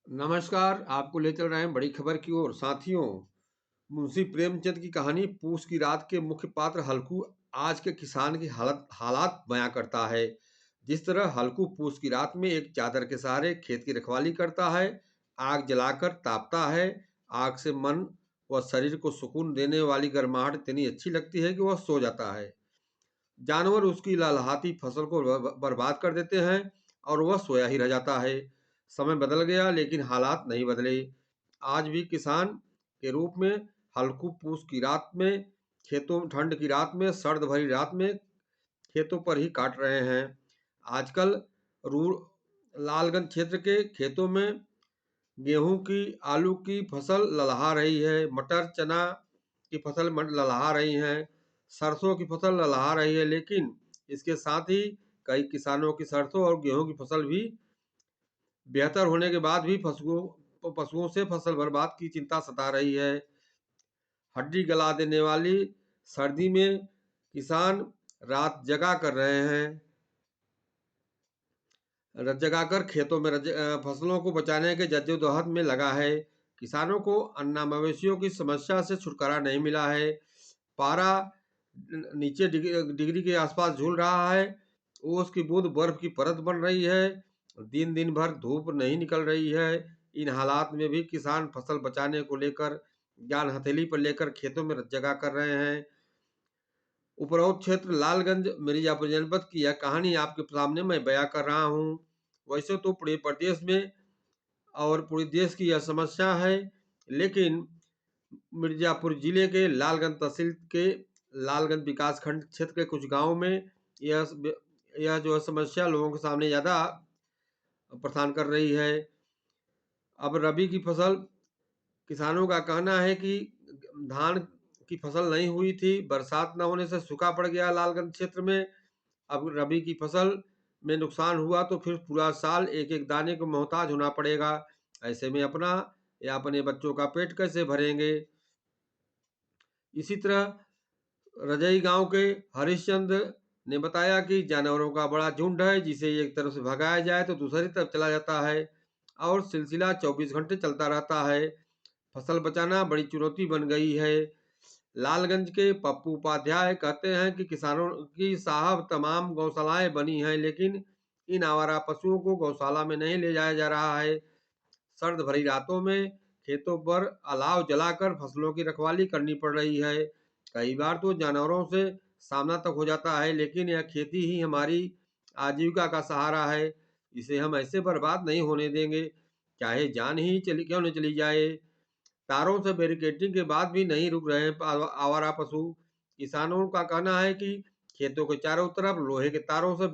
नमस्कार, आपको ले चल रहे हैं बड़ी खबर की ओर। साथियों, मुंशी प्रेमचंद की कहानी पूस की रात के मुख्य पात्र हल्कू आज के किसान की हालत हालात बयां करता है। जिस तरह हल्कू पूस की रात में एक चादर के सहारे खेत की रखवाली करता है, आग जलाकर तापता है। आग से मन व शरीर को सुकून देने वाली गर्माहट इतनी अच्छी लगती है कि वह सो जाता है। जानवर उसकी ललहाती फसल को बर्बाद कर देते हैं और वह सोया ही रह जाता है। समय बदल गया लेकिन हालात नहीं बदले। आज भी किसान के रूप में हल्कू पूस की रात में खेतों ठंड की रात में सर्द भरी रात में खेतों पर ही काट रहे हैं। आजकल रू लालगंज क्षेत्र के खेतों में गेहूं की आलू की फसल ललहा रही है, मटर चना की फसल ललहा रही हैं, सरसों की फसल ललहा रही है। लेकिन इसके साथ ही कई किसानों की सरसों और गेहूं की फसल भी बेहतर होने के बाद भी पशुओं पशुओं से फसल बर्बाद की चिंता सता रही है। हड्डी गला देने वाली सर्दी में किसान रात जगा कर रहे हैं, जगाकर खेतों में फसलों को बचाने के जद्दोजहद में लगा है। किसानों को अन्ना मवेशियों की समस्या से छुटकारा नहीं मिला है। पारा नीचे डिग्री के आसपास झूल रहा है। ओस की बूंद बर्फ की परत बन रही है। दिन दिन भर धूप नहीं निकल रही है। इन हालात में भी किसान फसल बचाने को लेकर जान हथेली पर लेकर खेतों में जगा कर रहे हैं। उपरोक्त क्षेत्र लालगंज मिर्जापुर जनपद की यह कहानी आपके सामने मैं बयां कर रहा हूँ। वैसे तो पूरे प्रदेश में और पूरे देश की यह समस्या है, लेकिन मिर्जापुर जिले के लालगंज तहसील के लालगंज विकास खंड क्षेत्र के कुछ गांवों में यह जो है समस्या लोगों के सामने ज़्यादा प्रदान कर रही है। अब रबी की फसल, किसानों का कहना है कि धान की फसल नहीं हुई थी, बरसात न होने से सूखा पड़ गया लालगंज क्षेत्र में। अब रबी की फसल में नुकसान हुआ तो फिर पूरा साल एक एक दाने को मोहताज होना पड़ेगा। ऐसे में अपना या अपने बच्चों का पेट कैसे भरेंगे। इसी तरह रजई गांव के हरिश्चंद्र ने बताया कि जानवरों का बड़ा झुंड है, जिसे एक तरफ से भगाया जाए तो दूसरी तरफ चला जाता है और सिलसिला 24 घंटे चलता रहता है। फसल बचाना बड़ी चुनौती बन गई है। लालगंज के पप्पू उपाध्याय कहते हैं कि किसानों की साहब तमाम गौशालाएं बनी हैं, लेकिन इन आवारा पशुओं को गौशाला में नहीं ले जाया जा रहा है। सर्द भरी रातों में खेतों पर अलाव जलाकर फसलों की रखवाली करनी पड़ रही है। कई बार तो जानवरों से सामना तक हो जाता है, लेकिन यह खेती ही हमारी आजीविका का सहारा है। इसे हम ऐसे बर्बाद नहीं होने देंगे, चाहे जान ही चली क्यों न चली जाए। तारों से बैरिकेडिंग के बाद भी नहीं रुक रहे हैं आवारा पशु। किसानों का कहना है कि खेतों के चारों तरफ लोहे के तारों से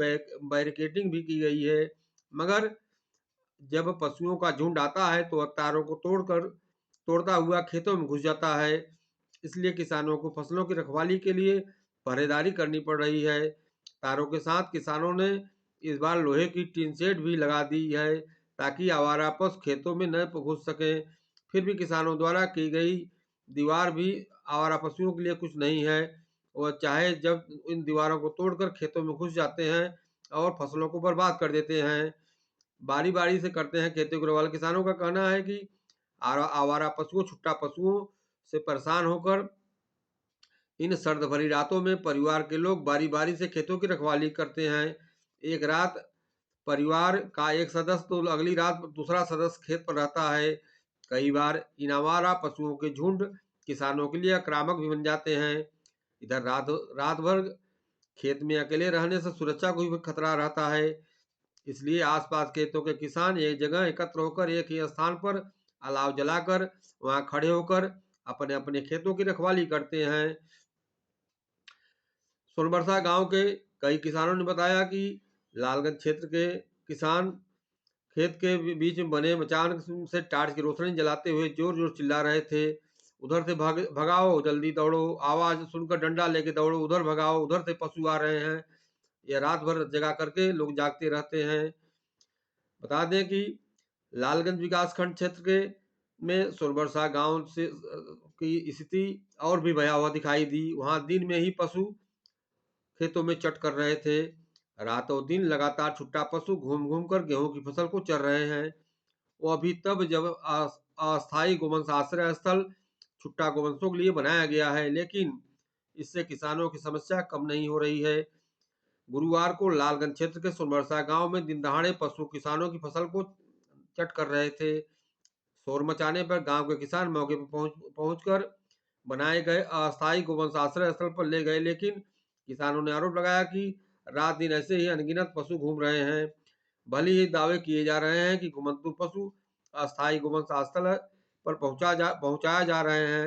बैरिकेडिंग भी की गई है, मगर जब पशुओं का झुंड आता है तो वह तारों को तोड़ता हुआ खेतों में घुस जाता है। इसलिए किसानों को फसलों की रखवाली के लिए पहरेदारी करनी पड़ रही है। तारों के साथ किसानों ने इस बार लोहे की टीन शेड भी लगा दी है, ताकि आवारा पशु खेतों में न घुस सकें। फिर भी किसानों द्वारा की गई दीवार भी आवारा पशुओं के लिए कुछ नहीं है। वह चाहे जब इन दीवारों को तोड़कर खेतों में घुस जाते हैं और फसलों को बर्बाद कर देते हैं। बारी बारी से करते हैं खेती को। वाले किसानों का कहना है कि आवारा पशुओं छुट्टा पशुओं से परेशान होकर इन सर्द भरी रातों में परिवार के लोग बारी बारी से खेतों की रखवाली करते हैं। एक रात परिवार का एक सदस्य तो अगली रात दूसरा सदस्य खेत पर रहता है। कई बार इन आवारा पशुओं के झुंड किसानों के लिए आक्रामक भी बन जाते हैं। इधर रात रात भर खेत में अकेले रहने से सुरक्षा को भी खतरा रहता है। इसलिए आसपास खेतों के किसान एक जगह एकत्र होकर एक ही स्थान पर अलाव जलाकर वहां खड़े होकर अपने अपने खेतों की रखवाली करते हैं। सोनबरसा गांव के कई किसानों ने बताया कि लालगंज क्षेत्र के किसान खेत के बीच में बने मचान से टार्च की रोशनी जलाते हुए जोर जोर चिल्ला रहे थे। उधर से भगाओ, जल्दी दौड़ो, आवाज सुनकर डंडा लेके दौड़ो, उधर भगाओ, उधर से पशु आ रहे हैं। यह रात भर जगा करके लोग जागते रहते हैं। बता दें कि लालगंज विकासखंड क्षेत्र के में सोनबरसा गांव से की स्थिति और भी भयावह दिखाई दी। वहां दिन में ही पशु खेतों में चट कर रहे थे। रातों दिन लगातार छुट्टा पशु घूम घूम कर गेहूं की फसल को चर रहे हैं। वो अभी तब जब अस्थायी गोवंश आश्रय स्थल छुट्टा गोवंशों के लिए बनाया गया है, लेकिन इससे किसानों की समस्या कम नहीं हो रही है। गुरुवार को लालगंज क्षेत्र के सोनबरसा गांव में दिन दहाड़े पशु किसानों की फसल को चट कर रहे थे। शोर मचाने पर गांव के किसान मौके पर पहुंचकर बनाए गए अस्थायी गोवंश आश्रय स्थल पर ले गए, लेकिन किसानों ने आरोप लगाया कि रात दिन ऐसे ही अनगिनत पशु घूम रहे हैं। भले ही दावे किए जा रहे हैं कि घुमंतु पशु अस्थायी गोवंश स्थल पर पहुंचाया जा रहे हैं,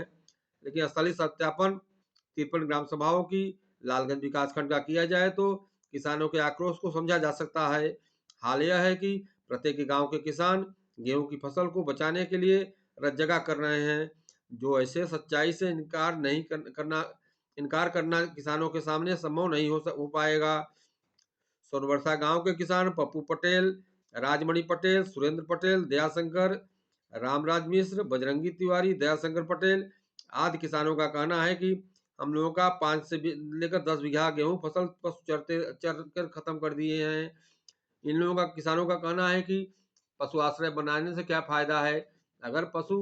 लेकिन स्थलीय सत्यापन 53 ग्राम सभाओं की लालगंज विकासखंड का किया जाए तो किसानों के आक्रोश को समझा जा सकता है। हाल यह है कि प्रत्येक गांव के किसान गेहूं की फसल को बचाने के लिए रत जगह कर रहे हैं, जो ऐसे सच्चाई से इनकार करना किसानों के सामने संभव नहीं हो पाएगा। सोनबरसा गांव के किसान पप्पू पटेल, राजमणि पटेल, सुरेंद्र पटेल, दयाशंकर, रामराज मिश्र, बजरंगी तिवारी, दयाशंकर पटेल आदि किसानों का कहना है कि हम लोगों का 5 से लेकर 10 बीघा गेहूं फसल पशु चर कर खत्म कर दिए हैं। इन लोगों का किसानों का कहना है कि पशु आश्रय बनाने से क्या फायदा है, अगर पशु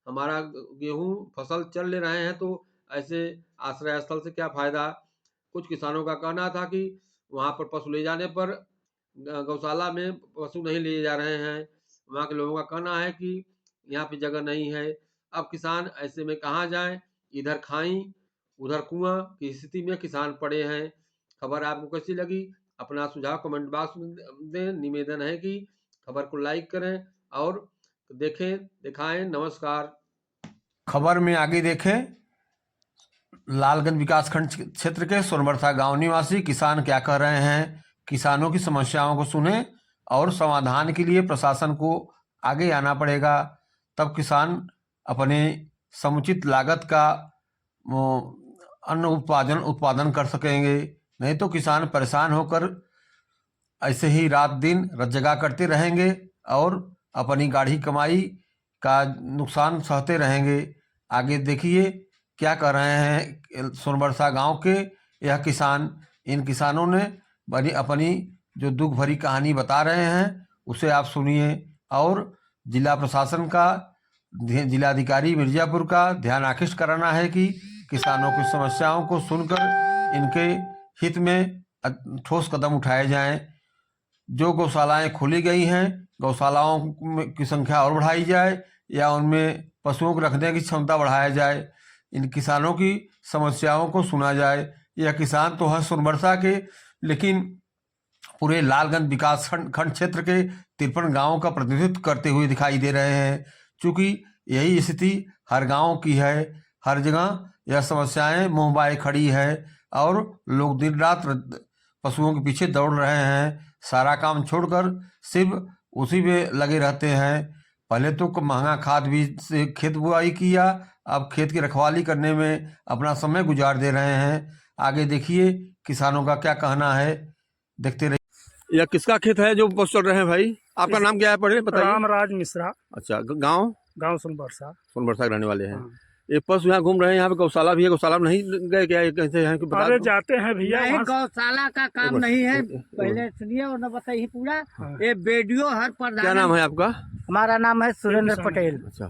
हमारा गेहूं फसल चर ले रहे हैं तो ऐसे आश्रय स्थल से क्या फायदा। कुछ किसानों का कहना था कि वहां पर पशु ले जाने पर गौशाला में पशु नहीं ले जा रहे हैं। वहाँ के लोगों का कहना है कि यहाँ पे जगह नहीं है। अब किसान ऐसे में कहाँ जाए, इधर खाई उधर कुआं की स्थिति में किसान पड़े हैं। खबर आपको कैसी लगी, अपना सुझाव कमेंट बॉक्स में दें। निवेदन है कि खबर को लाइक करें और देखें दिखाएं। नमस्कार। खबर में आगे देखें, लालगंज विकासखंड क्षेत्र के सोनबरसा गांव निवासी किसान क्या कह रहे हैं। किसानों की समस्याओं को सुने और समाधान के लिए प्रशासन को आगे आना पड़ेगा, तब किसान अपने समुचित लागत का अन्न उत्पादन कर सकेंगे। नहीं तो किसान परेशान होकर ऐसे ही रात दिन रतजगा करते रहेंगे और अपनी गाढ़ी कमाई का नुकसान सहते रहेंगे। आगे देखिए क्या कर रहे हैं सोनबरसा गांव के यह किसान। इन किसानों ने अपनी जो दुख भरी कहानी बता रहे हैं उसे आप सुनिए और जिला प्रशासन का, जिलाधिकारी मिर्जापुर का ध्यान आकृष्ट कराना है कि किसानों की समस्याओं को सुनकर इनके हित में ठोस कदम उठाए जाएं। जो गौशालाएं खोली गई हैं, गौशालाओं की संख्या और बढ़ाई जाए या उनमें पशुओं को रखने की क्षमता बढ़ाया जाए। इन किसानों की समस्याओं को सुना जाए। यह किसान तो है सोनबरसा के, लेकिन पूरे लालगंज विकास खंड क्षेत्र के 53 गांवों का प्रतिनिधित्व करते हुए दिखाई दे रहे हैं। चूँकि यही स्थिति हर गांव की है, हर जगह यह समस्याएं मुंह बाए खड़ी है और लोग दिन रात पशुओं के पीछे दौड़ रहे हैं। सारा काम छोड़कर सिर्फ उसी में लगे रहते हैं। पहले तो महंगा खाद बीज से खेत बुआई किया, अब खेत की रखवाली करने में अपना समय गुजार दे रहे हैं। आगे देखिए किसानों का क्या कहना है, देखते रहिए। यह किसका खेत है जो पशु चल रहे हैं भाई? आपका नाम क्या है पहले बताइए। रामराज मिश्रा। अच्छा, गांव सोनबरसा के रहने वाले हैं। ये पशु यहाँ घूम रहे हैं, यहाँ पे गौशाला भी है, गौशाला में नहीं गए क्या? कैसे यहाँ के अरे जाते हैं भैया, गौशाला का काम नहीं है। पहले सुनिए और न बताइए पूरा। ये वीडियो हर प्रधान। क्या नाम है आपका? हमारा नाम है सुरेंद्र पटेल। अच्छा,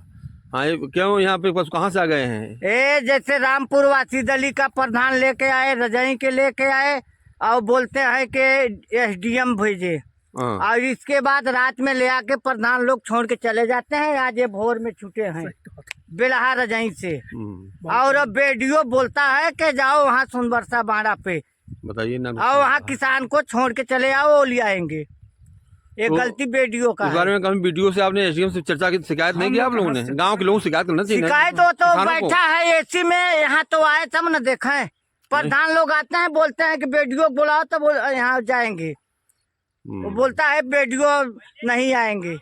हाँ, क्यों यहाँ पे पशु कहाँ से आ गए हैं? ये जैसे रामपुर वासी दली का प्रधान लेके आए, रजई के लेके आए और बोलते हैं कि SDM भेजे, और इसके बाद रात में ले आके प्रधान लोग छोड़ के चले जाते हैं। आज ये भोर में छूटे हैं बेलहा रजई से। और अब वीडियो बोलता है कि जाओ वहाँ सोनबरसा बाड़ा पे, बताइए ना, और वहाँ किसान को छोड़ के चले आओ, वो ले आएंगे। ये तो गलती वीडियो का इस बारे में कभी वीडियो से आपने SDM से चर्चा की, शिकायत नहीं की आप लोगों ने? गांव के लोगों से शिकायत करना चाहिए। शिकायत तो बैठा है AC में, यहाँ तो आए तब न देखें। प्रधान लोग आते हैं, बोलते हैं कि वीडियो बुलाओ तो यहाँ जाएंगे। वो बोलता है वीडियो नहीं आएंगे।